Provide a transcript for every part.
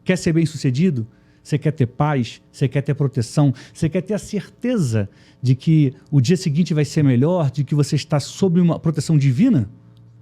quer ser bem-sucedido? Você quer ter paz? Você quer ter proteção? Você quer ter a certeza de que o dia seguinte vai ser melhor? De que você está sob uma proteção divina?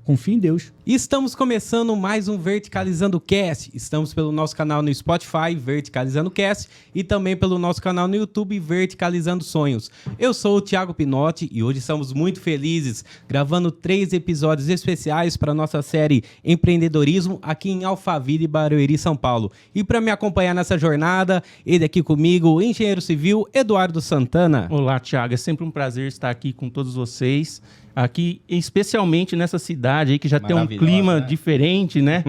Confie em Deus. Estamos começando mais um Verticalizando Cast. Estamos pelo nosso canal no Spotify, Verticalizando Cast, e também pelo nosso canal no YouTube, Verticalizando Sonhos. Eu sou o Thiago Pinotti e hoje estamos muito felizes gravando 3 episódios especiais para a nossa série Empreendedorismo aqui em Alphaville, Barueri, São Paulo. E para me acompanhar nessa jornada, ele aqui comigo, o engenheiro civil Eduardo Santana. Olá, Thiago. É sempre um prazer estar aqui com todos vocês. Aqui, especialmente nessa cidade aí que já tem um clima diferente, né?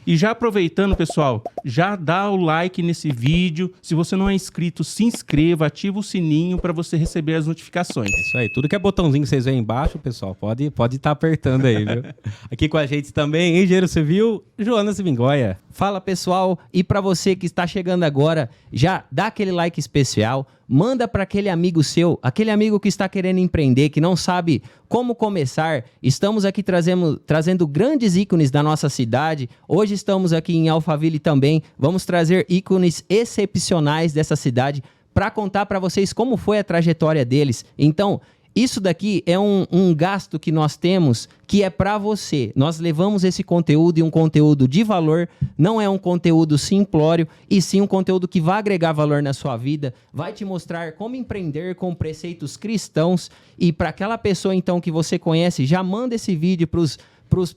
E já aproveitando, pessoal, já dá o like nesse vídeo. Se você não é inscrito, se inscreva, ativa o sininho para você receber as notificações. Isso aí, tudo que é botãozinho que vocês veem embaixo, pessoal, pode estar apertando aí, viu? Aqui com a gente também, engenheiro civil, Joana Sivingoia. Fala, pessoal, e para você que está chegando agora, já dá aquele like especial, manda para aquele amigo seu, aquele amigo que está querendo empreender, que não sabe como começar. Estamos aqui trazendo grandes ícones da nossa cidade. Hoje estamos aqui em Alphaville também. Vamos trazer ícones excepcionais dessa cidade para contar para vocês como foi a trajetória deles. Então, isso daqui é um gasto que nós temos que é para você. Nós levamos esse conteúdo e um conteúdo de valor, não é um conteúdo simplório, e sim um conteúdo que vai agregar valor na sua vida, vai te mostrar como empreender com preceitos cristãos. E para aquela pessoa então que você conhece, já manda esse vídeo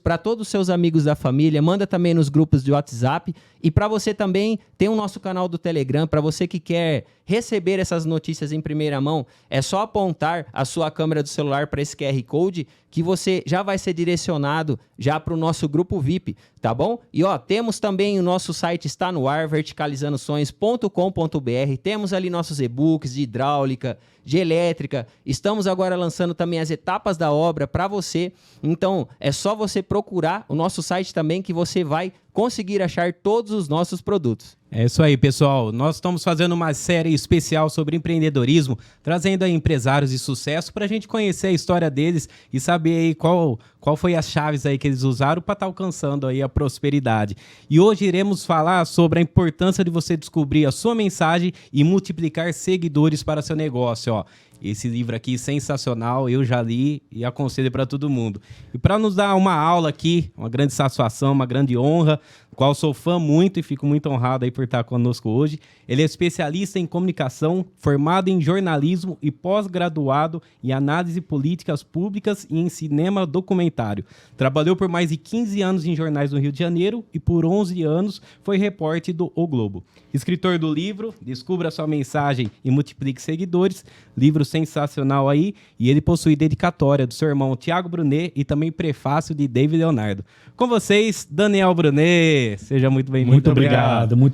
para todos os seus amigos da família, manda também nos grupos de WhatsApp. E para você também, tem o nosso canal do Telegram. Para você que quer receber essas notícias em primeira mão, é só apontar a sua câmera do celular para esse QR Code que você já vai ser direcionado já para o nosso grupo VIP, tá bom? E ó, temos também o nosso site está no ar, verticalizandosonhos.com.br. Temos ali nossos e-books de hidráulica, de elétrica. Estamos agora lançando também as etapas da obra para você. Então, é só você procurar o nosso site também que você vai conseguir achar todos os nossos produtos. É isso aí, pessoal. Nós estamos fazendo uma série especial sobre empreendedorismo, trazendo aí empresários de sucesso para a gente conhecer a história deles e saber aí qual foi as chaves aí que eles usaram para estar alcançando aí a prosperidade. E hoje iremos falar sobre a importância de você descobrir a sua mensagem e multiplicar seguidores para seu negócio, ó. Esse livro aqui, sensacional, eu já li e aconselho para todo mundo. E para nos dar uma aula aqui, uma grande satisfação, uma grande honra, qual sou fã muito e fico muito honrado aí por estar conosco hoje. Ele é especialista em comunicação, formado em jornalismo e pós-graduado em análise de políticas públicas e em cinema documentário. Trabalhou por mais de 15 anos em jornais no Rio de Janeiro e por 11 anos foi repórter do O Globo. Escritor do livro Descubra Sua Mensagem e Multiplique Seguidores, livro sensacional aí, e ele possui dedicatória do seu irmão Tiago Brunet e também prefácio de David Leonardo. Com vocês, Daniel Brunet. Seja muito bem-vindo. Muito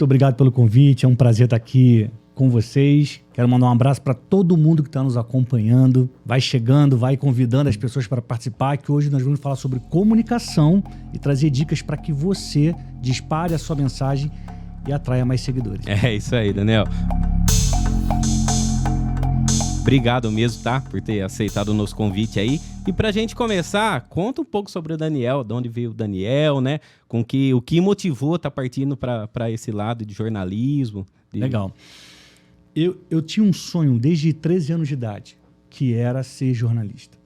obrigado pelo convite. É um prazer estar aqui com vocês. Quero mandar um abraço para todo mundo que está nos acompanhando. Vai chegando, vai convidando as pessoas para participar, que hoje nós vamos falar sobre comunicação e trazer dicas para que você dispare a sua mensagem e atraia mais seguidores. É isso aí, Daniel. Obrigado mesmo, tá? Por ter aceitado o nosso convite aí. E pra gente começar, conta um pouco sobre o Daniel, de onde veio o Daniel, né? O que motivou tá partindo para esse lado de jornalismo. Legal. Eu tinha um sonho desde 13 anos de idade, que era ser jornalista.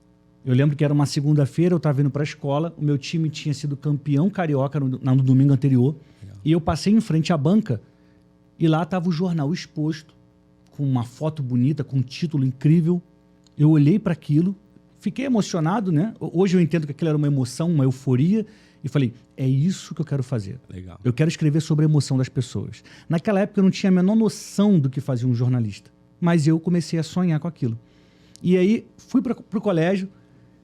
Eu lembro que era uma segunda-feira, eu estava indo para a escola, o meu time tinha sido campeão carioca no domingo anterior, legal. E eu passei em frente à banca e lá estava o jornal exposto, com uma foto bonita, com um título incrível. Eu olhei para aquilo, fiquei emocionado, né? Hoje eu entendo que aquilo era uma emoção, uma euforia, e falei, é isso que eu quero fazer. Legal. Eu quero escrever sobre a emoção das pessoas. Naquela época eu não tinha a menor noção do que fazia um jornalista, mas eu comecei a sonhar com aquilo. E aí fui para o colégio,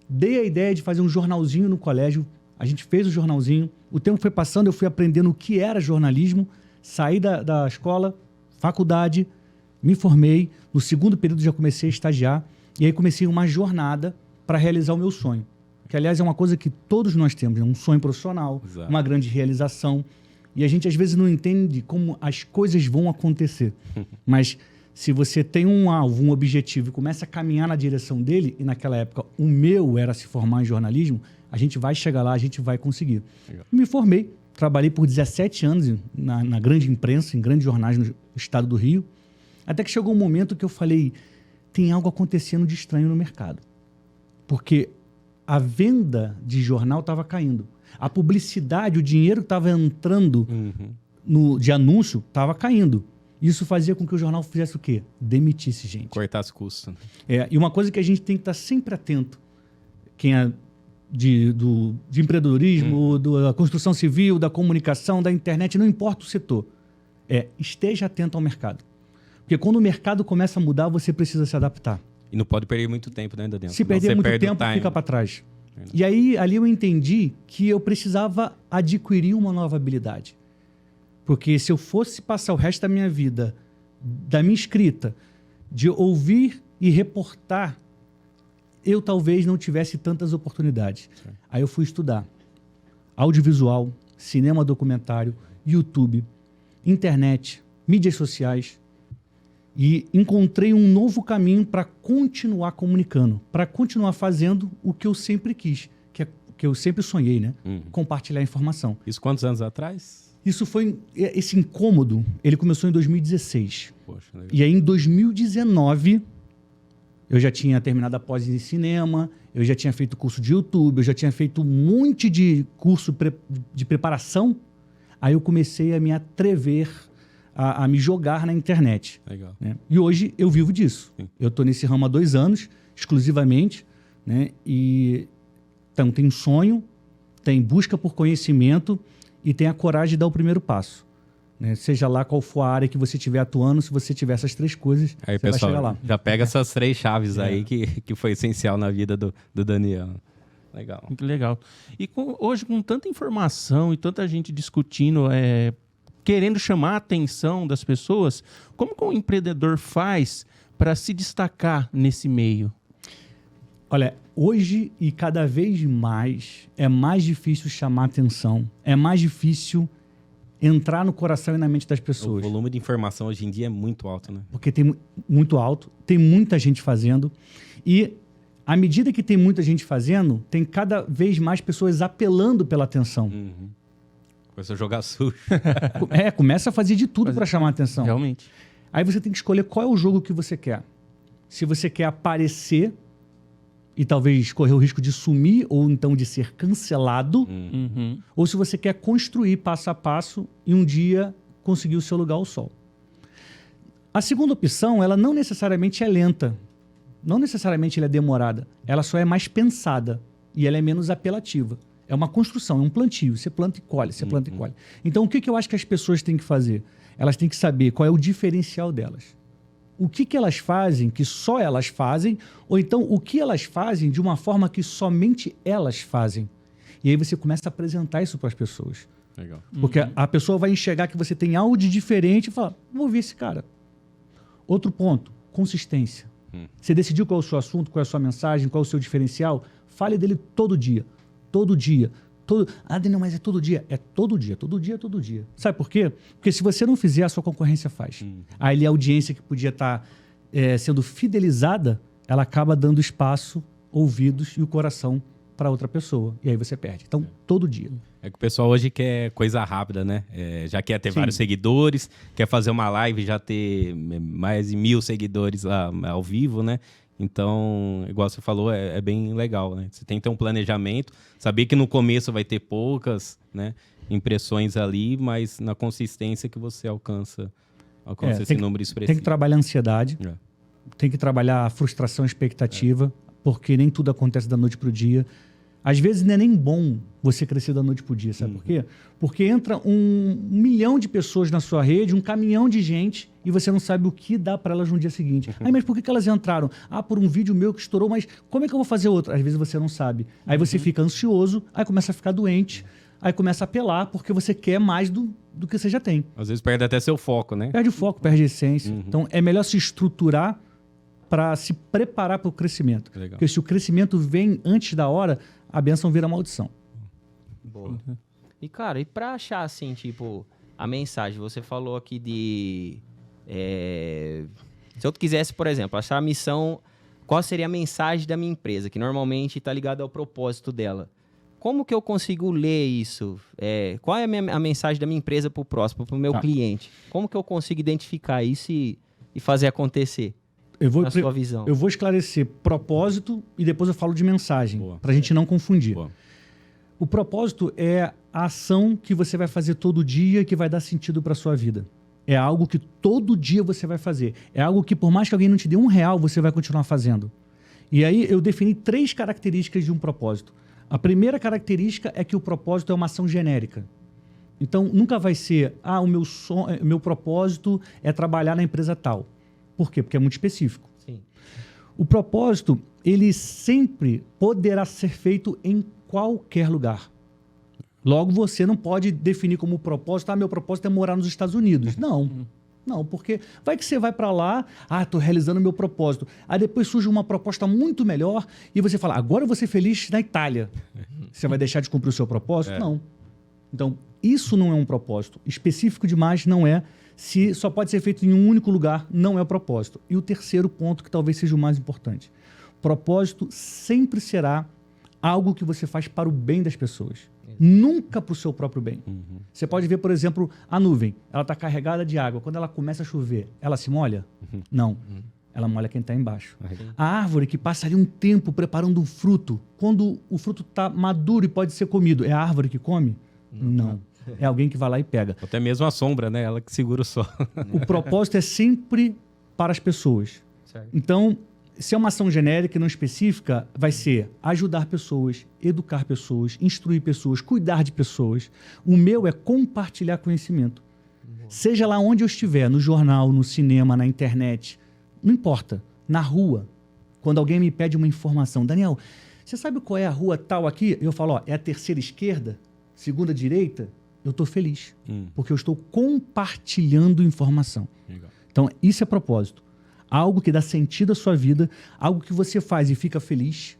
dei a ideia de fazer um jornalzinho no colégio, a gente fez o jornalzinho, o tempo foi passando, eu fui aprendendo o que era jornalismo, saí da escola, faculdade, me formei, no segundo período já comecei a estagiar, e aí comecei uma jornada para realizar o meu sonho. Que, aliás, é uma coisa que todos nós temos, um sonho profissional, exato, uma grande realização. E a gente, às vezes, não entende como as coisas vão acontecer. Mas se você tem um alvo, um objetivo e começa a caminhar na direção dele, e naquela época o meu era se formar em jornalismo, a gente vai chegar lá, a gente vai conseguir. Legal. Me formei, trabalhei por 17 anos na grande imprensa, em grandes jornais no estado do Rio, até que chegou um momento que eu falei, tem algo acontecendo de estranho no mercado. Porque a venda de jornal estava caindo. A publicidade, o dinheiro que estava entrando de anúncio estava caindo. Isso fazia com que o jornal fizesse o quê? Demitisse gente. Cortasse custo. E uma coisa que a gente tem que estar sempre atento, quem é de empreendedorismo, da construção civil, da comunicação, da internet, não importa o setor, esteja atento ao mercado. Porque quando o mercado começa a mudar, você precisa se adaptar. E não pode perder muito tempo dentro dentro. Se perder muito tempo, fica para trás. E aí, ali eu entendi que eu precisava adquirir uma nova habilidade. Porque se eu fosse passar o resto da minha vida, da minha escrita, de ouvir e reportar, eu talvez não tivesse tantas oportunidades. Sim. Aí eu fui estudar audiovisual, cinema documentário, YouTube, internet, mídias sociais, e encontrei um novo caminho para continuar comunicando, para continuar fazendo o que eu sempre quis, que eu sempre sonhei, né? Compartilhar informação. Isso quantos anos atrás? Esse incômodo, ele começou em 2016. Poxa, e aí em 2019, eu já tinha terminado a pós em cinema, eu já tinha feito curso de YouTube, eu já tinha feito um monte de curso de preparação. Aí eu comecei a me atrever a me jogar na internet. Legal. Né? E hoje eu vivo disso. Sim. Eu estou nesse ramo há 2 anos, exclusivamente, né? E então tem sonho, tem busca por conhecimento e tem a coragem de dar o primeiro passo. Né? Seja lá qual for a área que você estiver atuando, se você tiver essas 3 coisas, aí, você vai chegar lá. Já pega essas 3 chaves aí que foi essencial na vida do Daniel. Legal. Muito legal. E hoje, com tanta informação e tanta gente discutindo, querendo chamar a atenção das pessoas, como que um empreendedor faz para se destacar nesse meio? Olha, hoje e cada vez mais é mais difícil chamar atenção, é mais difícil entrar no coração e na mente das pessoas. O volume de informação hoje em dia é muito alto, né? Porque tem muito alto, tem muita gente fazendo e à medida que tem muita gente fazendo, tem cada vez mais pessoas apelando pela atenção. Começa a jogar sujo. Começa a fazer de tudo para chamar a atenção. Realmente. Aí você tem que escolher qual é o jogo que você quer. Se você quer aparecer e talvez correr o risco de sumir ou então de ser cancelado, ou se você quer construir passo a passo e um dia conseguir o seu lugar ao sol. A segunda opção, ela não necessariamente é lenta, não necessariamente ela é demorada, ela só é mais pensada e ela é menos apelativa. É uma construção, é um plantio, você planta e colhe, você planta e colhe. Então, o que eu acho que as pessoas têm que fazer? Elas têm que saber qual é o diferencial delas. O que elas fazem que só elas fazem, ou então o que elas fazem de uma forma que somente elas fazem. E aí você começa a apresentar isso para as pessoas. Legal. Porque a pessoa vai enxergar que você tem algo de diferente e fala, vou ouvir esse cara. Outro ponto, consistência. Você decidiu qual é o seu assunto, qual é a sua mensagem, qual é o seu diferencial, fale dele todo dia. Todo dia. Daniel, mas é todo dia. É todo dia, todo dia, todo dia. Sabe por quê? Porque se você não fizer, a sua concorrência faz. Aí a audiência que podia estar sendo fidelizada, ela acaba dando espaço, ouvidos e o coração para outra pessoa. E aí você perde. Então, todo dia. É que o pessoal hoje quer coisa rápida, né? Já quer ter vários seguidores, quer fazer uma live e já ter mais de 1000 seguidores lá ao vivo, né? Então, igual você falou, é bem legal, né? Você tem que ter um planejamento, saber que no começo vai ter poucas, né, impressões ali, mas na consistência que você alcança esse número expressivo. Tem que trabalhar a ansiedade, tem que trabalhar a frustração, a expectativa, porque nem tudo acontece da noite para o dia. Às vezes não é nem bom você crescer da noite para o dia, sabe por quê? Porque entra 1 milhão de pessoas na sua rede, um caminhão de gente, e você não sabe o que dá para elas no dia seguinte. Mas por que elas entraram? Por um vídeo meu que estourou, mas como é que eu vou fazer outro? Às vezes você não sabe. Aí você fica ansioso, aí começa a ficar doente, aí começa a apelar, porque você quer mais do que você já tem. Às vezes perde até seu foco, né? Perde o foco, perde a essência. Então é melhor se estruturar para se preparar para o crescimento. Legal. Porque se o crescimento vem antes da hora, a bênção vira maldição. Boa. E, cara, e pra achar, assim, tipo, a mensagem, você falou aqui de... se eu quisesse, por exemplo, achar a missão, qual seria a mensagem da minha empresa, que normalmente tá ligada ao propósito dela. como que eu consigo ler isso? Qual é a mensagem da minha empresa para o próximo, para o meu cliente? Como que eu consigo identificar isso e fazer acontecer? Na sua visão. Eu vou esclarecer propósito e depois eu falo de mensagem, para a gente não confundir. Boa. O propósito é a ação que você vai fazer todo dia que vai dar sentido para a sua vida. É algo que todo dia você vai fazer. É algo que, por mais que alguém não te dê R$1, você vai continuar fazendo. E aí eu defini 3 características de um propósito. A primeira característica é que o propósito é uma ação genérica. Então, nunca vai ser, o meu propósito é trabalhar na empresa tal. Por quê? Porque é muito específico. Sim. O propósito, ele sempre poderá ser feito em qualquer lugar. Logo, você não pode definir como propósito, meu propósito é morar nos Estados Unidos. Não, porque vai que você vai para lá, estou realizando meu propósito. Aí depois surge uma proposta muito melhor e você fala, agora eu vou ser feliz na Itália. Você vai deixar de cumprir o seu propósito? Não. Então, isso não é um propósito. Específico demais não é. Se só pode ser feito em um único lugar, não é o propósito. E o terceiro ponto, que talvez seja o mais importante. Propósito sempre será algo que você faz para o bem das pessoas. Nunca para o seu próprio bem. Você pode ver, por exemplo, a nuvem. Ela está carregada de água. Quando ela começa a chover, ela se molha? Não. Ela molha quem está embaixo. A árvore que passa ali um tempo preparando um fruto, quando o fruto está maduro e pode ser comido, é a árvore que come? Não. É alguém que vai lá e pega. Até mesmo a sombra, né? Ela que segura o sol. O propósito é sempre para as pessoas. Certo. Então, se é uma ação genérica e não específica, vai ser ajudar pessoas, educar pessoas, instruir pessoas, cuidar de pessoas. O meu é compartilhar conhecimento. Seja lá onde eu estiver, no jornal, no cinema, na internet, não importa, na rua. Quando alguém me pede uma informação, Daniel, você sabe qual é a rua tal aqui? Eu falo, é a terceira esquerda, segunda direita. Eu estou feliz, porque eu estou compartilhando informação. Legal. Então, isso é propósito. Algo que dá sentido à sua vida, algo que você faz e fica feliz,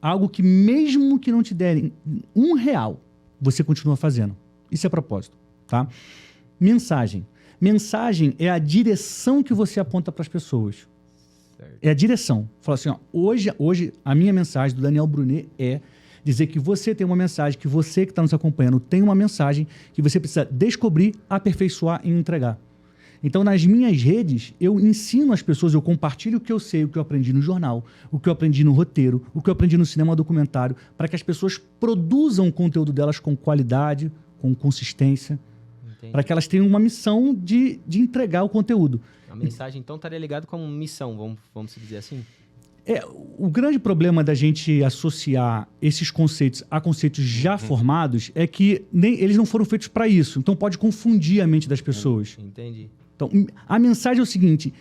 algo que mesmo que não te derem R$1, você continua fazendo. Isso é propósito, tá? Mensagem. Mensagem é a direção que você aponta para as pessoas. Certo. É a direção. Fala assim, hoje a minha mensagem do Daniel Brunet é dizer que você tem uma mensagem, que você que está nos acompanhando tem uma mensagem que você precisa descobrir, aperfeiçoar e entregar. Então, nas minhas redes, eu ensino as pessoas, eu compartilho o que eu sei, o que eu aprendi no jornal, o que eu aprendi no roteiro, o que eu aprendi no cinema documentário, para que as pessoas produzam o conteúdo delas com qualidade, com consistência, para que elas tenham uma missão de entregar o conteúdo. A mensagem, então, estaria ligada com missão, vamos dizer assim? O grande problema da gente associar esses conceitos a conceitos já formados é que eles não foram feitos para isso. Então, pode confundir a mente das pessoas. Entendi. Então, a mensagem é o seguinte,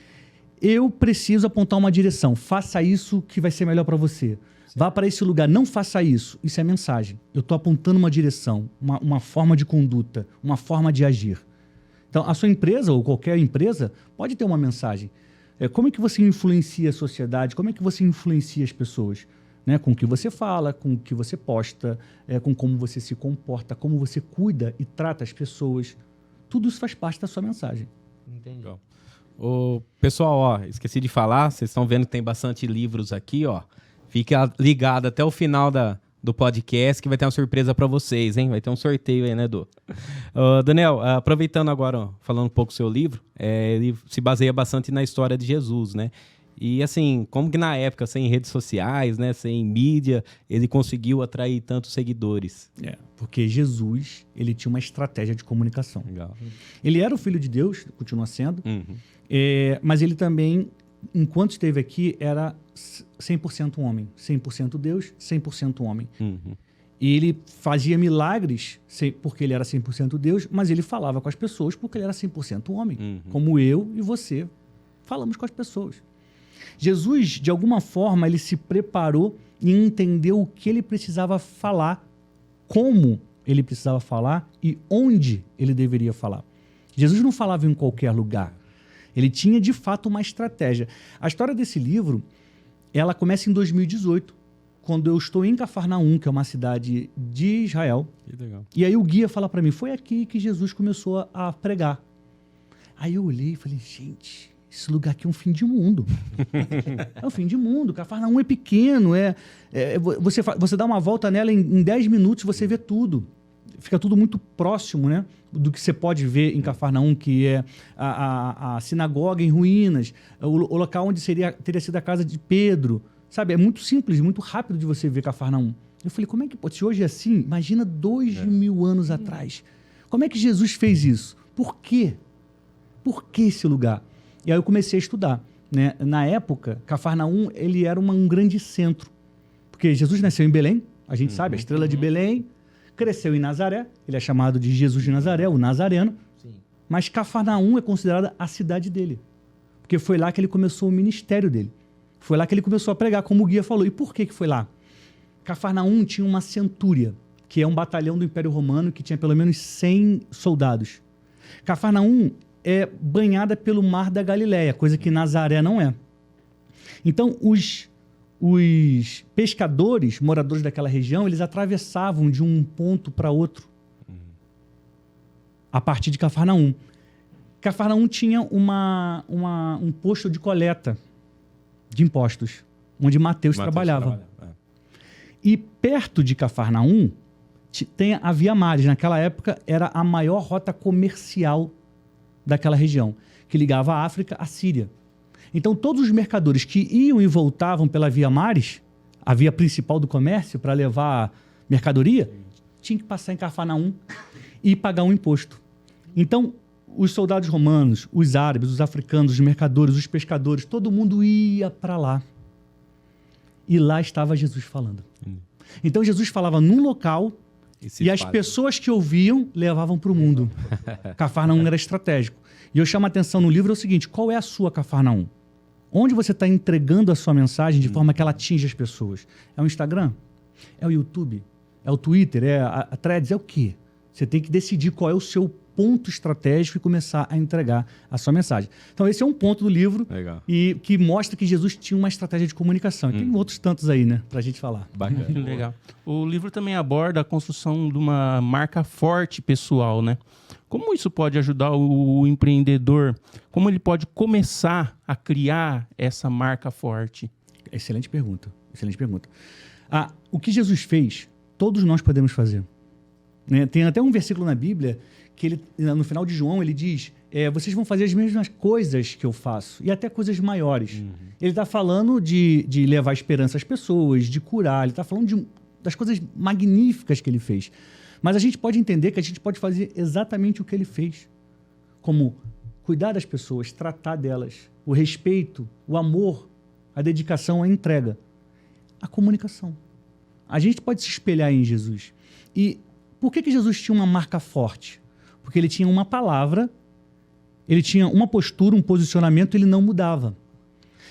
eu preciso apontar uma direção, faça isso que vai ser melhor para você. Vá para esse lugar, não faça isso. Isso é mensagem. Eu estou apontando uma direção, uma forma de conduta, uma forma de agir. Então, a sua empresa ou qualquer empresa pode ter uma mensagem. Como é que você influencia a sociedade? Como é que você influencia as pessoas? Né? Com o que você fala, com o que você posta, com como você se comporta, como você cuida e trata as pessoas. Tudo isso faz parte da sua mensagem. Entendi. O pessoal, esqueci de falar, vocês estão vendo que tem bastante livros aqui, Fica ligado até o final do podcast que vai ter uma surpresa para vocês, hein? Vai ter um sorteio aí, né, Edu? Daniel, aproveitando agora, falando um pouco do seu livro, ele se baseia bastante na história de Jesus, né? E assim, como que na época, sem redes sociais, né, sem mídia, ele conseguiu atrair tantos seguidores? Porque Jesus, ele tinha uma estratégia de comunicação. Legal. Ele era o Filho de Deus, continua sendo, mas ele também, enquanto esteve aqui, era 100% homem. 100% Deus, 100% homem. E ele fazia milagres porque ele era 100% Deus, mas ele falava com as pessoas porque ele era 100% homem. Como eu e você falamos com as pessoas. Jesus, de alguma forma, ele se preparou e entendeu o que ele precisava falar, como ele precisava falar e onde ele deveria falar. Jesus não falava em qualquer lugar. Ele tinha, de fato, uma estratégia. A história desse livro, ela começa em 2018, quando eu estou em Cafarnaum, que é uma cidade de Israel. Que legal. E aí o guia fala para mim, foi aqui que Jesus começou a pregar. Aí eu olhei e falei, gente, esse lugar aqui é um fim de mundo. É um fim de mundo. Cafarnaum é pequeno. Você dá uma volta nela em 10 minutos, você vê tudo. Fica tudo muito próximo, né, do que você pode ver em Cafarnaum, que é a sinagoga em ruínas, o local onde teria sido a casa de Pedro. Sabe, é muito simples, muito rápido de você ver Cafarnaum. Eu falei, como é que pode? Se hoje é assim, imagina 2000 anos atrás. Como é que Jesus fez isso? Por quê? Por que esse lugar? E aí eu comecei a estudar, né? Na época, Cafarnaum, ele era um grande centro. Porque Jesus nasceu em Belém, a gente sabe, a estrela de Belém, cresceu em Nazaré, ele é chamado de Jesus de Nazaré, o Nazareno. Sim. Mas Cafarnaum é considerada a cidade dele. Porque foi lá que ele começou o ministério dele. Foi lá que ele começou a pregar, como o guia falou. E por que foi lá? Cafarnaum tinha uma centúria, que é um batalhão do Império Romano que tinha pelo menos 100 soldados. Cafarnaum é banhada pelo Mar da Galileia, coisa que Nazaré não é. Então, os pescadores, moradores daquela região, eles atravessavam de um ponto para outro a partir de Cafarnaum. Cafarnaum tinha um posto de coleta de impostos, onde Mateus trabalhava. E perto de Cafarnaum tem a Via Maris. Naquela época era a maior rota comercial daquela região, que ligava a África à Síria. Então todos os mercadores que iam e voltavam pela Via Maris, a via principal do comércio para levar mercadoria, tinham que passar em Cafarnaum e pagar um imposto. Então os soldados romanos, os árabes, os africanos, os mercadores, os pescadores, todo mundo ia para lá. E lá estava Jesus falando. Então Jesus falava num local e as pessoas que ouviam levavam para o mundo. Cafarnaum era estratégico. E eu chamo a atenção no livro é o seguinte, qual é a sua Cafarnaum? Onde você está entregando a sua mensagem de forma que ela atinja as pessoas? É o Instagram? É o YouTube? É o Twitter? É a Threads? É o quê? Você tem que decidir qual é o seu ponto estratégico e começar a entregar a sua mensagem. Então, esse é um ponto do livro e que mostra que Jesus tinha uma estratégia de comunicação. E tem outros tantos aí, né, pra gente falar. Bacana. Legal. O livro também aborda a construção de uma marca forte pessoal, né? Como isso pode ajudar o empreendedor? Como ele pode começar a criar essa marca forte? Excelente pergunta. Excelente pergunta. O que Jesus fez, todos nós podemos fazer. Né? Tem até um versículo na Bíblia que ele, no final de João, ele diz, vocês vão fazer as mesmas coisas que eu faço, e até coisas maiores. Ele está falando de levar esperança às pessoas, de curar, ele está falando das coisas magníficas que ele fez. Mas a gente pode entender que a gente pode fazer exatamente o que ele fez, como cuidar das pessoas, tratar delas, o respeito, o amor, a dedicação, a entrega, a comunicação. A gente pode se espelhar em Jesus. E por que Jesus tinha uma marca forte? Porque ele tinha uma palavra, ele tinha uma postura, um posicionamento, ele não mudava.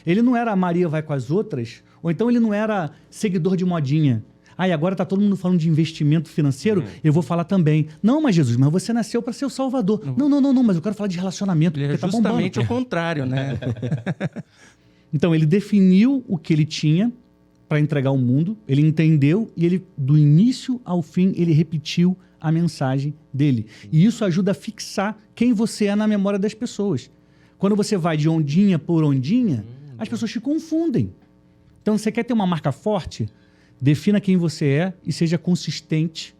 Ele não era a Maria vai com as outras, ou então ele não era seguidor de modinha. E agora está todo mundo falando de investimento financeiro, eu vou falar também. Não, mas Jesus, mas você nasceu para ser o Salvador. Não, mas eu quero falar de relacionamento, porque tá bombando. Justamente o contrário, né? Então, ele definiu o que ele tinha para entregar ao mundo, ele entendeu e ele, do início ao fim, ele repetiu a mensagem dele. E isso ajuda a fixar quem você é na memória das pessoas. Quando você vai de ondinha por ondinha, as pessoas te confundem. Então, você quer ter uma marca forte? Defina quem você é e seja consistente,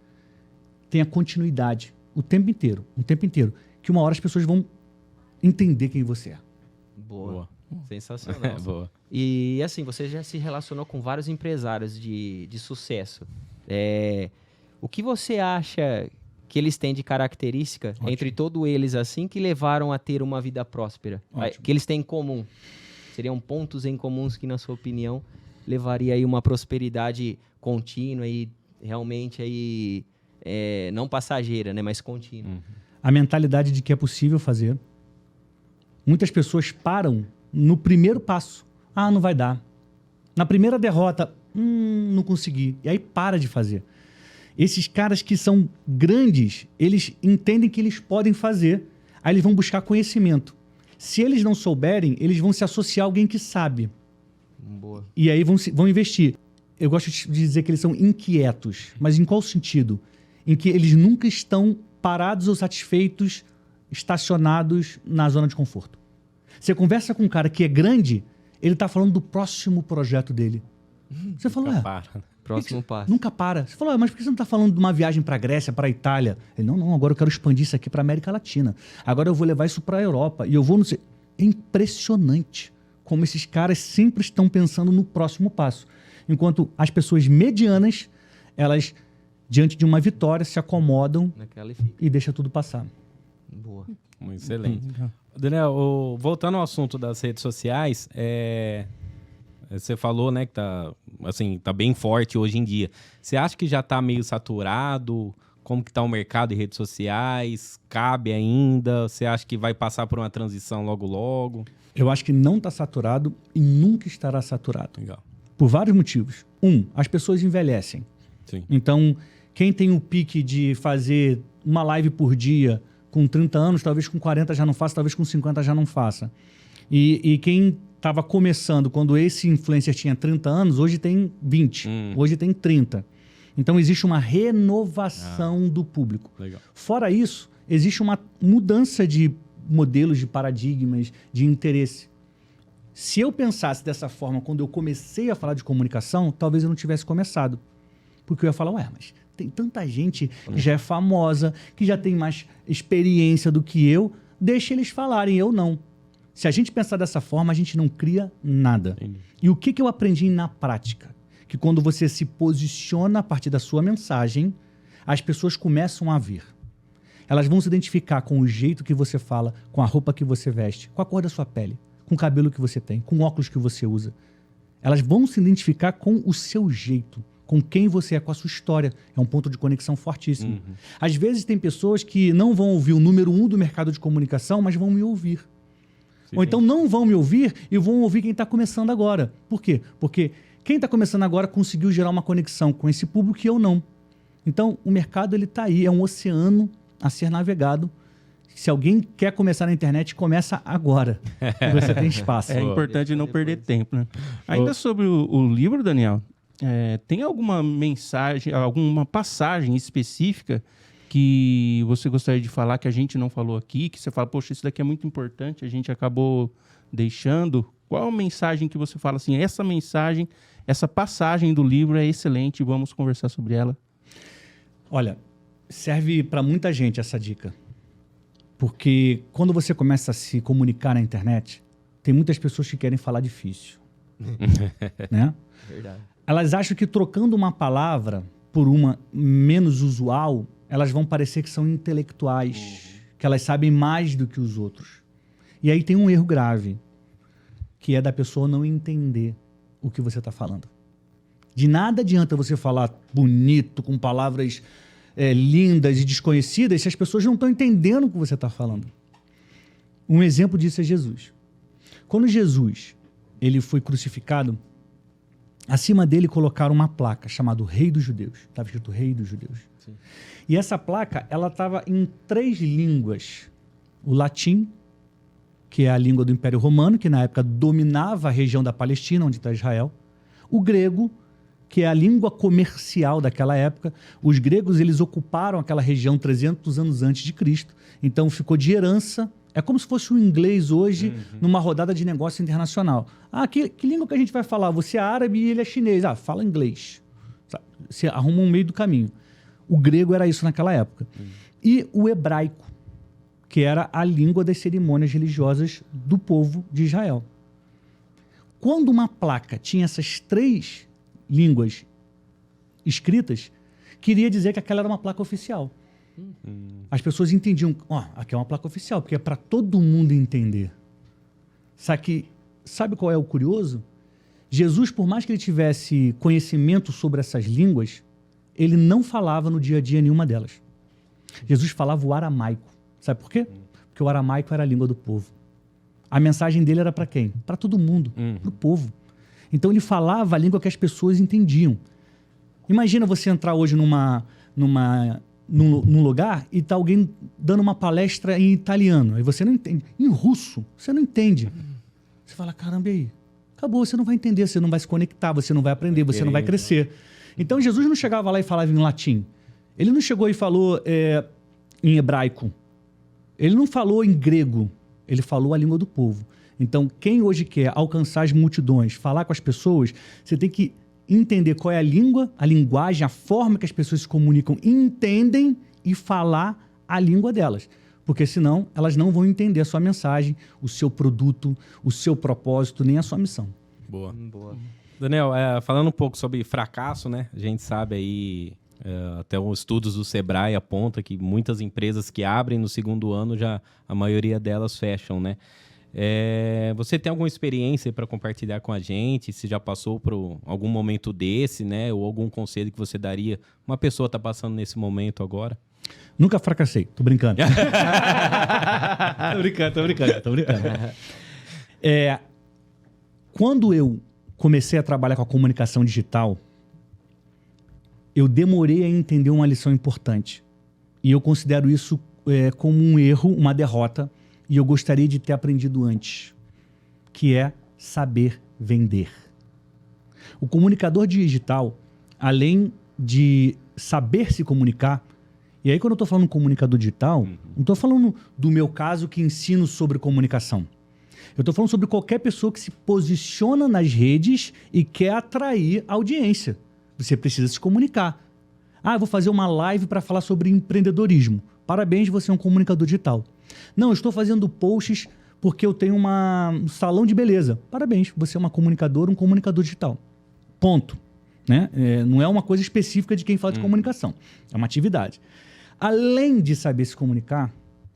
tenha continuidade o tempo inteiro, que uma hora as pessoas vão entender quem você é. Boa. Sensacional. Boa. E assim, você já se relacionou com vários empresários de sucesso. O que você acha que eles têm de característica, entre todos eles, assim, que levaram a ter uma vida próspera? Que eles têm em comum? Seriam pontos em comuns que, na sua opinião, levaria aí uma prosperidade contínua e realmente aí, não passageira, né, mas contínua. A mentalidade de que é possível fazer. Muitas pessoas param no primeiro passo. Não vai dar. Na primeira derrota, não consegui. E aí para de fazer. Esses caras que são grandes, eles entendem que eles podem fazer. Aí eles vão buscar conhecimento. Se eles não souberem, eles vão se associar a alguém que sabe. Boa. E aí vão investir. Eu gosto de dizer que eles são inquietos. Mas em qual sentido? Em que eles nunca estão parados ou satisfeitos, estacionados na zona de conforto. Você conversa com um cara que é grande, ele tá falando do próximo projeto dele. Você fala, Próximo passo. nunca para. Você falou, mas por que você não tá falando de uma viagem pra Grécia, pra Itália? Ele, não, agora eu quero expandir isso aqui pra América Latina. Agora eu vou levar isso pra Europa. E eu vou, não sei... É impressionante como esses caras sempre estão pensando no próximo passo. Enquanto as pessoas medianas, elas, diante de uma vitória, se acomodam e deixam tudo passar. Boa. Excelente. Daniel, voltando ao assunto das redes sociais, você falou, né, que tá bem forte hoje em dia. Você acha que já tá meio saturado? Como que tá o mercado de redes sociais? Cabe ainda? Você acha que vai passar por uma transição logo logo? Eu acho que não está saturado e nunca estará saturado. Legal. Por vários motivos. As pessoas envelhecem. Sim. Então, quem tem o pique de fazer uma live por dia com 30 anos, talvez com 40 já não faça, talvez com 50 já não faça. E quem estava começando quando esse influencer tinha 30 anos, hoje tem 20, hoje tem 30. Então, existe uma renovação do público. Legal. Fora isso, existe uma mudança de modelos, de paradigmas, de interesse. Se eu pensasse dessa forma quando eu comecei a falar de comunicação, talvez eu não tivesse começado. Porque eu ia falar, mas tem tanta gente que já é famosa, que já tem mais experiência do que eu, deixa eles falarem, eu não. Se a gente pensar dessa forma, a gente não cria nada. Entendi. E o que eu aprendi na prática? Que quando você se posiciona a partir da sua mensagem, as pessoas começam a ver. Elas vão se identificar com o jeito que você fala, com a roupa que você veste, com a cor da sua pele, com o cabelo que você tem, com o óculos que você usa. Elas vão se identificar com o seu jeito, com quem você é, com a sua história. É um ponto de conexão fortíssimo. Às vezes tem pessoas que não vão ouvir o número 1 do mercado de comunicação, mas vão me ouvir. Sim. Ou então não vão me ouvir e vão ouvir quem está começando agora. Por quê? Porque quem está começando agora conseguiu gerar uma conexão com esse público e eu não. Então, o mercado está aí, é um oceano a ser navegado. Se alguém quer começar na internet, começa agora. Você tem espaço. É importante não perder tempo, né? Ainda sobre o livro, Daniel, tem alguma mensagem, alguma passagem específica que você gostaria de falar que a gente não falou aqui, que você fala, poxa, isso daqui é muito importante, a gente acabou deixando? Qual a mensagem que você fala assim, essa mensagem, essa passagem do livro é excelente, vamos conversar sobre ela? Olha, serve para muita gente essa dica. Porque quando você começa a se comunicar na internet, tem muitas pessoas que querem falar difícil. Né? Verdade. Elas acham que trocando uma palavra por uma menos usual, elas vão parecer que são intelectuais, que elas sabem mais do que os outros. E aí tem um erro grave, que é da pessoa não entender o que você está falando. De nada adianta você falar bonito, com palavras lindas e desconhecidas, se as pessoas não estão entendendo o que você está falando. Um exemplo disso é Jesus. Quando Jesus ele foi crucificado, acima dele colocaram uma placa chamada Rei dos Judeus. Estava escrito Rei dos Judeus. Sim. E essa placa ela estava em 3 línguas. O latim, que é a língua do Império Romano, que na época dominava a região da Palestina, onde está Israel. O grego, que é a língua comercial daquela época. Os gregos eles ocuparam aquela região 300 anos antes de Cristo. Então ficou de herança. É como se fosse o inglês hoje numa rodada de negócio internacional. Que língua que a gente vai falar? Você é árabe e ele é chinês. Fala inglês. Você arruma um meio do caminho. O grego era isso naquela época. E o hebraico, que era a língua das cerimônias religiosas do povo de Israel. Quando uma placa tinha essas 3 línguas escritas, queria dizer que aquela era uma placa oficial. As pessoas entendiam, aqui é uma placa oficial, porque é para todo mundo entender. Sabe qual é o curioso? Jesus, por mais que ele tivesse conhecimento sobre essas línguas, ele não falava no dia a dia nenhuma delas. Jesus falava o aramaico. Sabe por quê? Porque o aramaico era a língua do povo. A mensagem dele era para quem? Para todo mundo, para o povo. Então ele falava a língua que as pessoas entendiam. Imagina você entrar hoje num lugar e tá alguém dando uma palestra em italiano. Aí você não entende. Em russo, você não entende. Você fala, caramba, e aí? Acabou, você não vai entender, você não vai se conectar, você não vai aprender, você não vai crescer. Então Jesus não chegava lá e falava em latim. Ele não chegou e falou em hebraico. Ele não falou em grego. Ele falou a língua do povo. Então, quem hoje quer alcançar as multidões, falar com as pessoas, você tem que entender qual é a língua, a linguagem, a forma que as pessoas se comunicam, entendem e falar a língua delas. Porque senão elas não vão entender a sua mensagem, o seu produto, o seu propósito, nem a sua missão. Boa. Daniel, falando um pouco sobre fracasso, né? A gente sabe aí, até os estudos do Sebrae apontam que muitas empresas que abrem no segundo ano, já a maioria delas fecham, né? Você tem alguma experiência para compartilhar com a gente? Se já passou por algum momento desse, né? Ou algum conselho que você daria? Uma pessoa está passando nesse momento agora? Nunca fracassei, tô brincando. tô brincando. Quando eu comecei a trabalhar com a comunicação digital, eu demorei a entender uma lição importante. E eu considero isso como um erro, uma derrota, e eu gostaria de ter aprendido antes, que é saber vender. O comunicador digital, além de saber se comunicar, e aí quando eu estou falando comunicador digital, não estou falando do meu caso que ensino sobre comunicação. Eu estou falando sobre qualquer pessoa que se posiciona nas redes e quer atrair audiência. Você precisa se comunicar. Eu vou fazer uma live para falar sobre empreendedorismo. Parabéns, você é um comunicador digital. Não, eu estou fazendo posts porque eu tenho um salão de beleza. Parabéns, você é uma comunicadora, um comunicador digital. Ponto. Né? Não é uma coisa específica de quem fala de comunicação. É uma atividade. Além de saber se comunicar,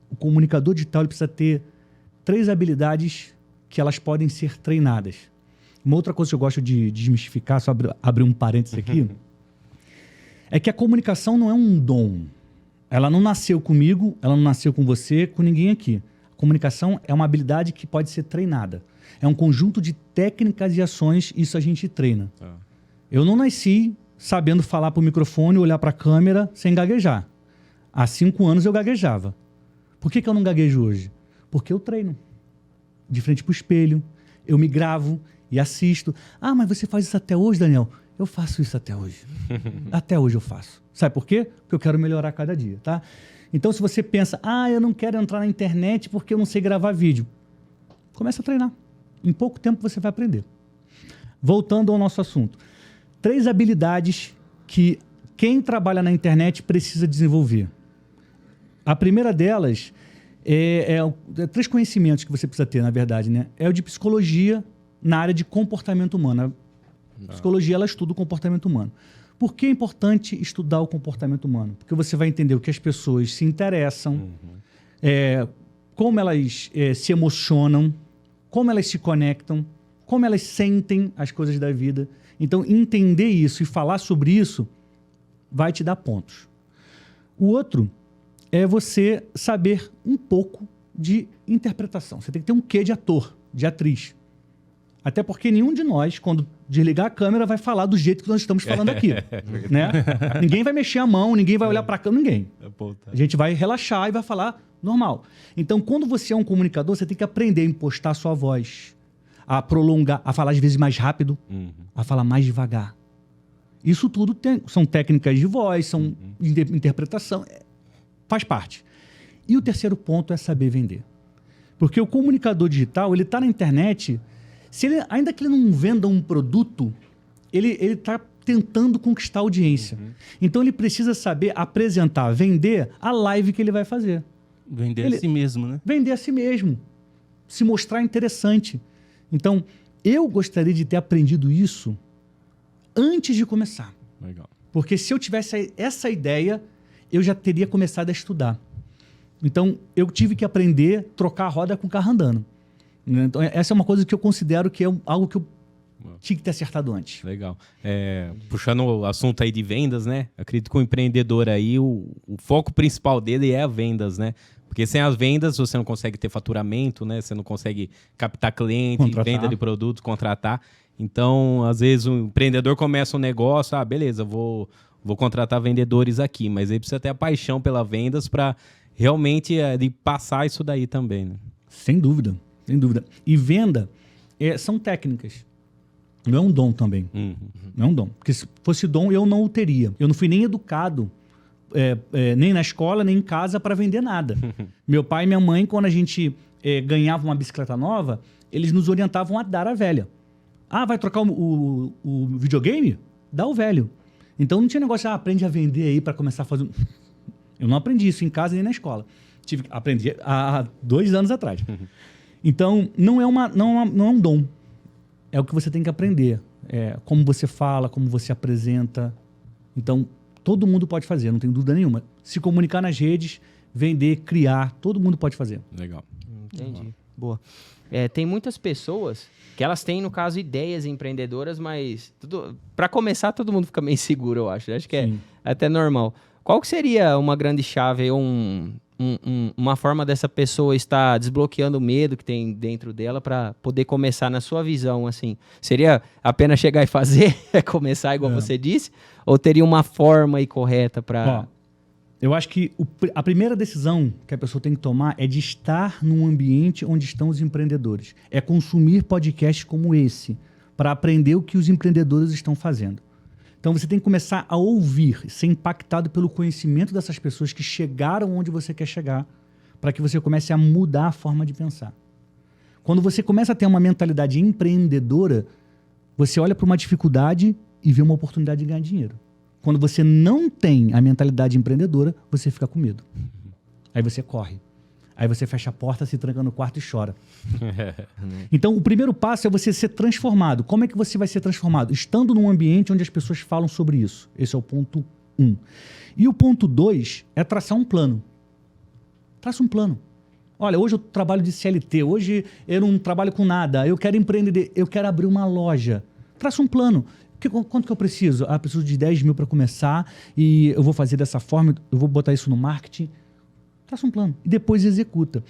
o comunicador digital ele precisa ter 3 habilidades que elas podem ser treinadas. Uma outra coisa que eu gosto de desmistificar, só abrir um parênteses aqui, é que a comunicação não é um dom. Ela não nasceu comigo, ela não nasceu com você, com ninguém aqui. A comunicação é uma habilidade que pode ser treinada. É um conjunto de técnicas e ações, isso a gente treina. Eu não nasci sabendo falar para o microfone, olhar para a câmera sem gaguejar. Há 5 anos eu gaguejava. Por que eu não gaguejo hoje? Porque eu treino. De frente para o espelho, eu me gravo e assisto. Mas você faz isso até hoje, Daniel? Eu faço isso até hoje. Até hoje eu faço. Sabe por quê? Porque eu quero melhorar cada dia, tá? Então, se você pensa, eu não quero entrar na internet porque eu não sei gravar vídeo. Começa a treinar. Em pouco tempo você vai aprender. Voltando ao nosso assunto. 3 habilidades que quem trabalha na internet precisa desenvolver. A primeira delas 3 conhecimentos que você precisa ter, na verdade, né? É o de psicologia na área de comportamento humano. A psicologia, ela estuda o comportamento humano. Por que é importante estudar o comportamento humano? Porque você vai entender o que as pessoas se interessam, como elas se emocionam, como elas se conectam, como elas sentem as coisas da vida. Então, entender isso e falar sobre isso vai te dar pontos. O outro é você saber um pouco de interpretação. Você tem que ter um quê de ator, de atriz. Até porque nenhum de nós, quando desligar a câmera, vai falar do jeito que nós estamos falando aqui. Né? Ninguém vai mexer a mão, ninguém vai olhar para a câmera, ninguém. A gente vai relaxar e vai falar normal. Então, quando você é um comunicador, você tem que aprender a impostar a sua voz, a prolongar, a falar às vezes mais rápido, a falar mais devagar. Isso tudo são técnicas de voz, são interpretação, faz parte. E o terceiro ponto é saber vender. Porque o comunicador digital, ele está na internet, ainda que ele não venda um produto, ele está tentando conquistar a audiência. Então ele precisa saber apresentar, vender a live que ele vai fazer. Vender a si mesmo, né? Vender a si mesmo. Se mostrar interessante. Então, eu gostaria de ter aprendido isso antes de começar. Legal. Porque se eu tivesse essa ideia, eu já teria começado a estudar. Então, eu tive que aprender a trocar a roda com o carro andando. Então, essa é uma coisa que eu considero que é algo que eu tinha que ter acertado antes. Legal. Puxando o assunto aí de vendas, né? Acredito que o empreendedor aí, o foco principal dele é as vendas, né? Porque sem as vendas você não consegue ter faturamento, né? Você não consegue captar cliente, venda de produtos, contratar. Então, às vezes, o empreendedor começa um negócio, beleza, vou contratar vendedores aqui, mas ele precisa ter a paixão pelas vendas para realmente de passar isso daí também, né? Sem dúvida, sem dúvida. E venda são técnicas. Não é um dom também. Não é um dom. Porque se fosse dom, eu não o teria. Eu não fui nem educado, nem na escola, nem em casa, para vender nada. Meu pai e minha mãe, quando a gente ganhava uma bicicleta nova, eles nos orientavam a dar a velha. Ah, vai trocar o videogame? Dá o velho. Então não tinha negócio, aprende a vender aí para começar a fazer... Eu não aprendi isso em casa nem na escola. Aprendi há 2 anos atrás. Então, não é um dom. É o que você tem que aprender. Como você fala, como você apresenta. Então, todo mundo pode fazer, não tem dúvida nenhuma. Se comunicar nas redes, vender, criar, todo mundo pode fazer. Legal. Entendi. Boa. Tem muitas pessoas que elas têm, no caso, ideias empreendedoras, mas para começar, todo mundo fica meio inseguro, eu acho. Acho que é até normal. Qual que seria uma grande chave, uma forma dessa pessoa estar desbloqueando o medo que tem dentro dela para poder começar na sua visão, assim? Seria apenas chegar e fazer, começar igual você disse? Ou teria uma forma aí correta para... Eu acho que a primeira decisão que a pessoa tem que tomar é de estar num ambiente onde estão os empreendedores. É consumir podcasts como esse, para aprender o que os empreendedores estão fazendo. Então você tem que começar a ouvir, ser impactado pelo conhecimento dessas pessoas que chegaram onde você quer chegar, para que você comece a mudar a forma de pensar. Quando você começa a ter uma mentalidade empreendedora, você olha para uma dificuldade e vê uma oportunidade de ganhar dinheiro. Quando você não tem a mentalidade empreendedora, você fica com medo. Aí você corre. Aí você fecha a porta, se tranca no quarto e chora. Então, o primeiro passo é você ser transformado. Como é que você vai ser transformado? Estando num ambiente onde as pessoas falam sobre isso. Esse é o ponto 1. E o ponto 2 é traçar um plano. Traça um plano. Olha, hoje eu trabalho de CLT, hoje eu não trabalho com nada, eu quero empreender, eu quero abrir uma loja. Traça um plano. Quanto que eu preciso? Eu preciso de 10 mil para começar e eu vou fazer dessa forma, eu vou botar isso no marketing. Traça um plano e depois executa.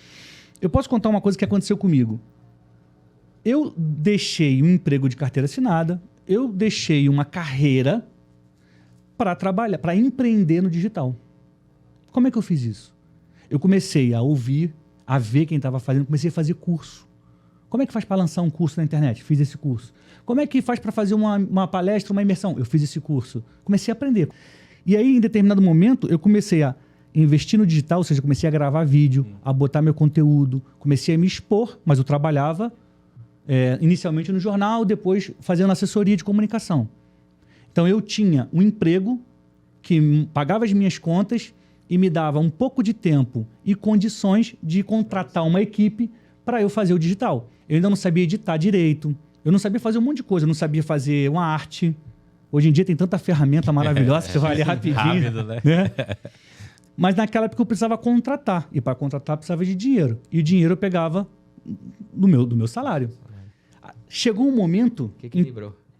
Eu posso contar uma coisa que aconteceu comigo. Eu deixei um emprego de carteira assinada, eu deixei uma carreira para trabalhar, para empreender no digital. Como é que eu fiz isso? Eu comecei a ouvir, a ver quem estava fazendo, comecei a fazer curso. Como é que faz para lançar um curso na internet? Fiz esse curso. Como é que faz para fazer uma palestra, uma imersão? Eu fiz esse curso. Comecei a aprender. E aí, em determinado momento, eu comecei a investir no digital, ou seja, comecei a gravar vídeo, a botar meu conteúdo, comecei a me expor, mas eu trabalhava inicialmente no jornal, depois fazendo assessoria de comunicação. Então, eu tinha um emprego que pagava as minhas contas e me dava um pouco de tempo e condições de contratar uma equipe para eu fazer o digital. Eu ainda não sabia editar direito, eu não sabia fazer um monte de coisa, eu não sabia fazer uma arte. Hoje em dia tem tanta ferramenta maravilhosa que você vai ali rapidinho. Rápido, né? Mas naquela época eu precisava contratar. E para contratar eu precisava de dinheiro. E o dinheiro eu pegava do meu salário. Chegou um momento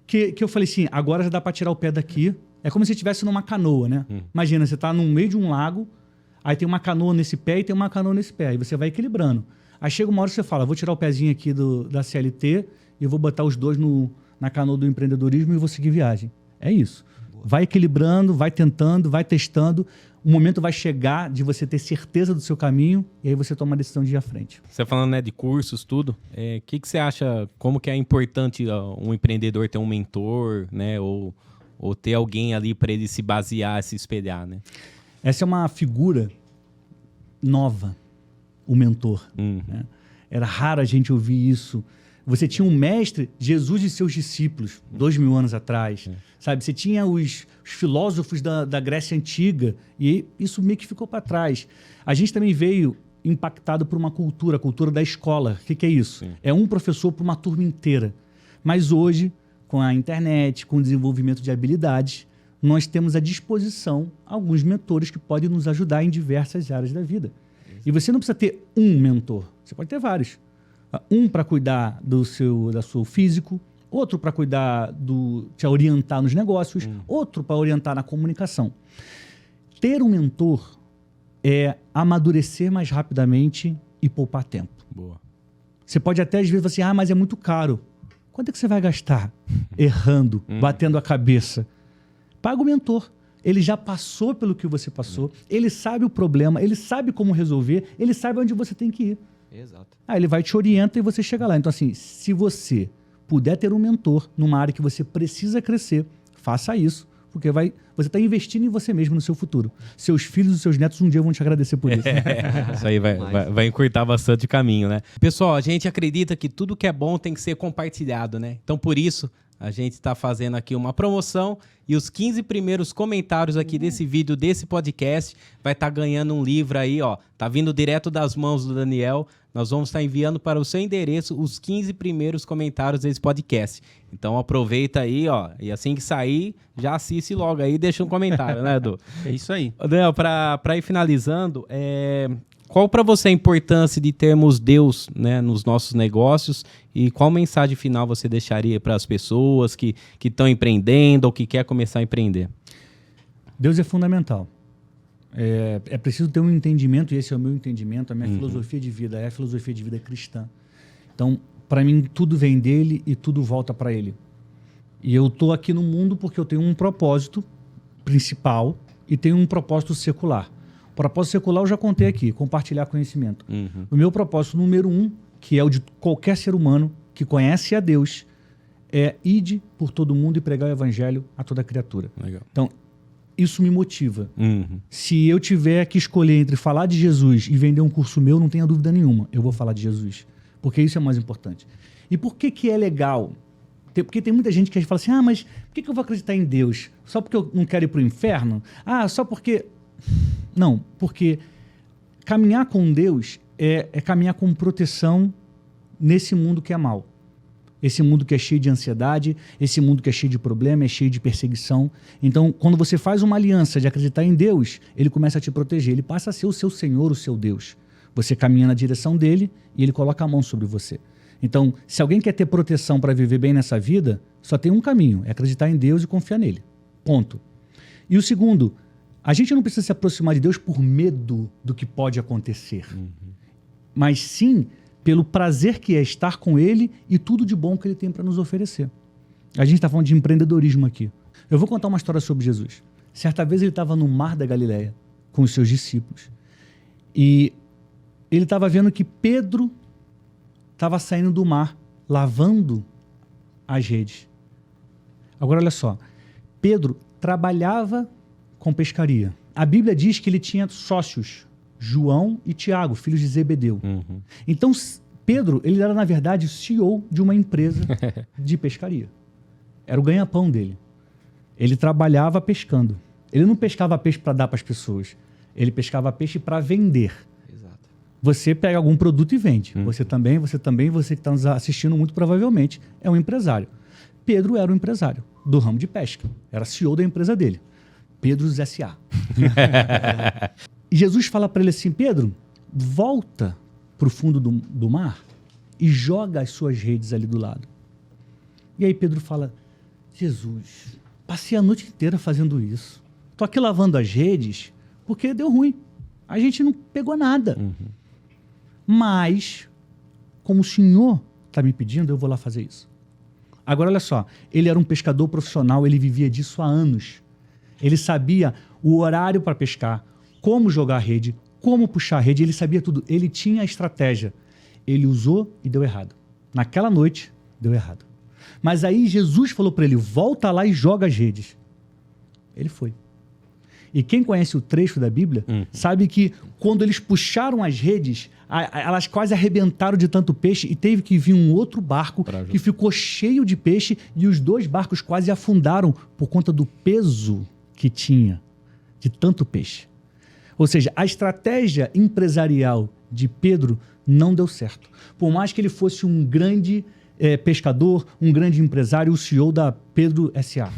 que eu falei assim, agora já dá para tirar o pé daqui. É como se você estivesse numa canoa, né? Imagina, você está no meio de um lago, aí tem uma canoa nesse pé e tem uma canoa nesse pé. Aí você vai equilibrando. Aí chega uma hora que você fala, vou tirar o pezinho aqui da CLT e vou botar os dois na canoa do empreendedorismo e vou seguir viagem. É isso. Vai equilibrando, vai tentando, vai testando. O momento vai chegar de você ter certeza do seu caminho e aí você toma a decisão de ir à frente. Você falando, né, de cursos, tudo, que você acha, como que é importante um empreendedor ter um mentor, né, ou ter alguém ali para ele se basear, se espelhar, né? Essa é uma figura nova, o mentor. Né? Era raro a gente ouvir isso. Você tinha um mestre, Jesus e seus discípulos, 2000 anos atrás. Sabe? Você tinha os filósofos da Grécia Antiga e isso meio que ficou para trás. A gente também veio impactado por uma cultura, a cultura da escola. O que é isso? Sim. É um professor para uma turma inteira. Mas hoje, com a internet, com o desenvolvimento de habilidades, nós temos à disposição alguns mentores que podem nos ajudar em diversas áreas da vida. E você não precisa ter um mentor, você pode ter vários. Um para cuidar do seu físico, outro para cuidar te orientar nos negócios, outro para orientar na comunicação. Ter um mentor é amadurecer mais rapidamente e poupar tempo. Boa. Você pode até às vezes falar assim, mas é muito caro. Quanto é que você vai gastar errando, batendo a cabeça? Paga o mentor. Ele já passou pelo que você passou, ele sabe o problema, ele sabe como resolver, ele sabe onde você tem que ir. Exato. Aí ele vai te orienta e você chega lá. Então, assim, se você puder ter um mentor numa área que você precisa crescer, faça isso. porque você está investindo em você mesmo, no seu futuro. Seus filhos e seus netos um dia vão te agradecer por isso. Isso aí vai encurtar bastante o caminho, né? Pessoal, a gente acredita que tudo que é bom tem que ser compartilhado, né? Então, por isso, a gente está fazendo aqui uma promoção e os 15 primeiros comentários aqui desse vídeo, desse podcast, vai estar ganhando um livro aí, ó. Tá vindo direto das mãos do Daniel. Nós vamos estar enviando para o seu endereço os 15 primeiros comentários desse podcast. Então aproveita aí, ó. E assim que sair, já assiste logo aí e deixa um comentário, né, Edu? É isso aí. Daniel, para ir finalizando, qual para você a importância de termos Deus, né, nos nossos negócios e qual mensagem final você deixaria para as pessoas que estão empreendendo ou que quer começar a empreender? Deus é fundamental. É preciso ter um entendimento, e esse é o meu entendimento, a minha filosofia de vida é a filosofia de vida cristã. Então, para mim, tudo vem dele e tudo volta para ele. E eu estou aqui no mundo porque eu tenho um propósito principal e tenho um propósito secular. O propósito secular eu já contei aqui, compartilhar conhecimento. O meu propósito número 1, que é o de qualquer ser humano que conhece a Deus, é ide por todo mundo e pregar o evangelho a toda criatura. Legal. Então, isso me motiva. Se eu tiver que escolher entre falar de Jesus e vender um curso meu, não tenha dúvida nenhuma, eu vou falar de Jesus. Porque isso é mais importante. E por que é legal? Porque tem muita gente que fala assim, mas por que eu vou acreditar em Deus? Só porque eu não quero ir para o inferno? Só porque... Não, porque caminhar com Deus é caminhar com proteção nesse mundo que é mau. Esse mundo que é cheio de ansiedade, esse mundo que é cheio de problema, é cheio de perseguição. Então, quando você faz uma aliança de acreditar em Deus, ele começa a te proteger. Ele passa a ser o seu Senhor, o seu Deus. Você caminha na direção dele e ele coloca a mão sobre você. Então, se alguém quer ter proteção para viver bem nessa vida, só tem um caminho, é acreditar em Deus e confiar nele. Ponto. E o segundo, a gente não precisa se aproximar de Deus por medo do que pode acontecer, mas sim pelo prazer que é estar com ele e tudo de bom que ele tem para nos oferecer. A gente está falando de empreendedorismo aqui. Eu vou contar uma história sobre Jesus. Certa vez ele estava no mar da Galileia com os seus discípulos e ele estava vendo que Pedro estava saindo do mar, lavando as redes. Agora, olha só. Pedro trabalhava com pescaria. A Bíblia diz que ele tinha sócios, João e Tiago, filhos de Zebedeu. Então, Pedro, ele era, na verdade, o CEO de uma empresa de pescaria. Era o ganha-pão dele. Ele trabalhava pescando. Ele não pescava peixe para dar para as pessoas. Ele pescava peixe para vender. Exato. Você pega algum produto e vende. Você que está nos assistindo muito provavelmente, é um empresário. Pedro era um empresário do ramo de pesca. Era CEO da empresa dele. Pedro's S.A. E Jesus fala para ele assim, Pedro, volta para o fundo do mar e joga as suas redes ali do lado. E aí Pedro fala, Jesus, passei a noite inteira fazendo isso. Estou aqui lavando as redes porque deu ruim. A gente não pegou nada. Mas, como o Senhor está me pedindo, eu vou lá fazer isso. Agora, olha só, ele era um pescador profissional, ele vivia disso há anos. Ele sabia o horário para pescar, como jogar a rede, como puxar a rede, ele sabia tudo. Ele tinha a estratégia. Ele usou e deu errado. Naquela noite, deu errado. Mas aí Jesus falou para ele, volta lá e joga as redes. Ele foi. E quem conhece o trecho da Bíblia, sabe que quando eles puxaram as redes, elas quase arrebentaram de tanto peixe e teve que vir um outro barco que ficou cheio de peixe e os dois barcos quase afundaram por conta do peso que tinha de tanto peixe. Ou seja, a estratégia empresarial de Pedro não deu certo. Por mais que ele fosse um grande pescador, um grande empresário, o CEO da Pedro S.A.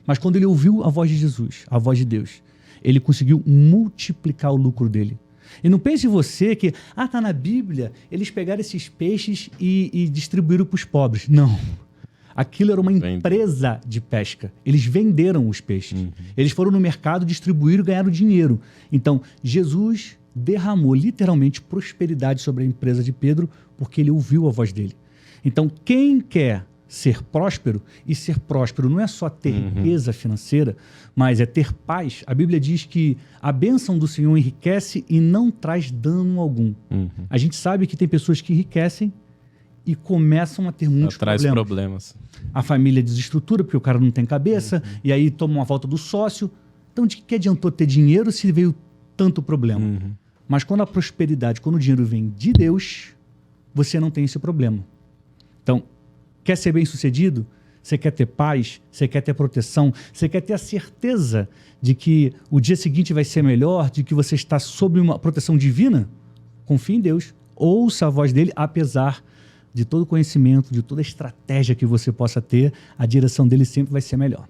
Mas quando ele ouviu a voz de Jesus, a voz de Deus, ele conseguiu multiplicar o lucro dele. E não pense você que, tá na Bíblia, eles pegaram esses peixes e distribuíram para os pobres. Não. Aquilo era uma empresa de pesca. Eles venderam os peixes. Eles foram no mercado, distribuíram e ganharam dinheiro. Então, Jesus derramou literalmente prosperidade sobre a empresa de Pedro porque ele ouviu a voz dele. Então, quem quer ser próspero, e ser próspero não é só ter riqueza financeira, mas é ter paz. A Bíblia diz que a bênção do Senhor enriquece e não traz dano algum. A gente sabe que tem pessoas que enriquecem e começam a ter muitos Traz problemas. problemas. A família desestrutura porque o cara não tem cabeça, e aí toma uma volta do sócio. Então, de que adiantou ter dinheiro se veio tanto problema? Mas quando a prosperidade, quando o dinheiro vem de Deus, você não tem esse problema. Então, quer ser bem-sucedido? Você quer ter paz? Você quer ter proteção? Você quer ter a certeza de que o dia seguinte vai ser melhor? De que você está sob uma proteção divina? Confie em Deus. Ouça a voz dele, apesar de todo o conhecimento, de toda a estratégia que você possa ter, a direção dele sempre vai ser melhor.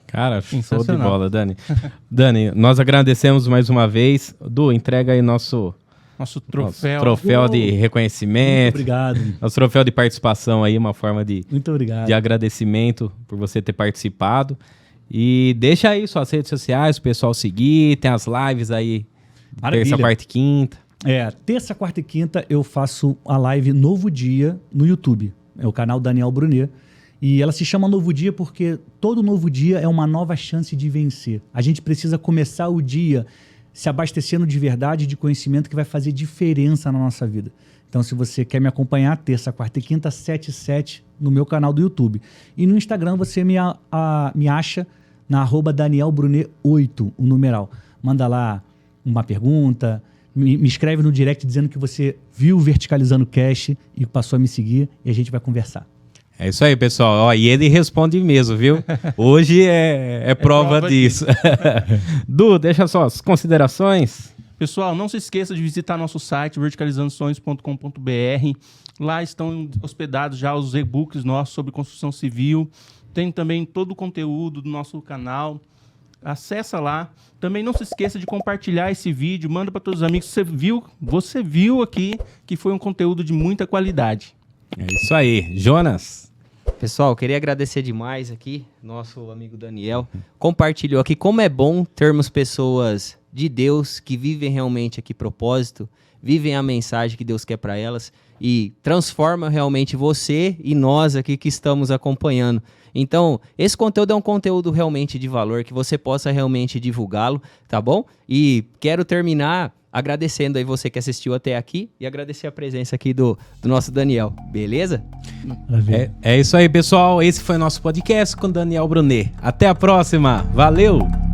Cara, show de bola, Dani. Dani, nós agradecemos mais uma vez. Du, entrega aí nosso troféu de reconhecimento. Muito obrigado. Nosso troféu de participação aí, uma forma Muito obrigado. de agradecimento por você ter participado. E deixa aí suas redes sociais, o pessoal seguir, tem as lives aí, Maravilha. terça, quarta e quinta. Terça, quarta e quinta eu faço a live Novo Dia no YouTube. É o canal Daniel Brunet. E ela se chama Novo Dia porque todo novo dia é uma nova chance de vencer. A gente precisa começar o dia se abastecendo de verdade, de conhecimento que vai fazer diferença na nossa vida. Então, se você quer me acompanhar, terça, quarta e quinta, 7 e 7, no meu canal do YouTube. E no Instagram você me acha na @DanielBrunet8, o numeral. Manda lá uma pergunta, me escreve no direct dizendo que você viu o Verticalizando Cash e passou a me seguir e a gente vai conversar. É isso aí, pessoal. Ó, e ele responde mesmo, viu? Hoje é prova disso. Du, deixa só as considerações. Pessoal, não se esqueça de visitar nosso site, verticalizandosonhos.com.br. Lá estão hospedados já os e-books nossos sobre construção civil. Tem também todo o conteúdo do nosso canal. Acessa lá. Também não se esqueça de compartilhar esse vídeo. Manda para todos os amigos. Você viu aqui que foi um conteúdo de muita qualidade. É isso aí. Jonas? Pessoal, queria agradecer demais aqui, nosso amigo Daniel. Compartilhou aqui como é bom termos pessoas de Deus que vivem realmente aqui propósito, vivem a mensagem que Deus quer para elas e transforma realmente você e nós aqui que estamos acompanhando. Então, esse conteúdo é um conteúdo realmente de valor, que você possa realmente divulgá-lo, tá bom? E quero terminar agradecendo aí você que assistiu até aqui e agradecer a presença aqui do nosso Daniel, beleza? É isso aí, pessoal. Esse foi o nosso podcast com Daniel Brunet. Até a próxima. Valeu!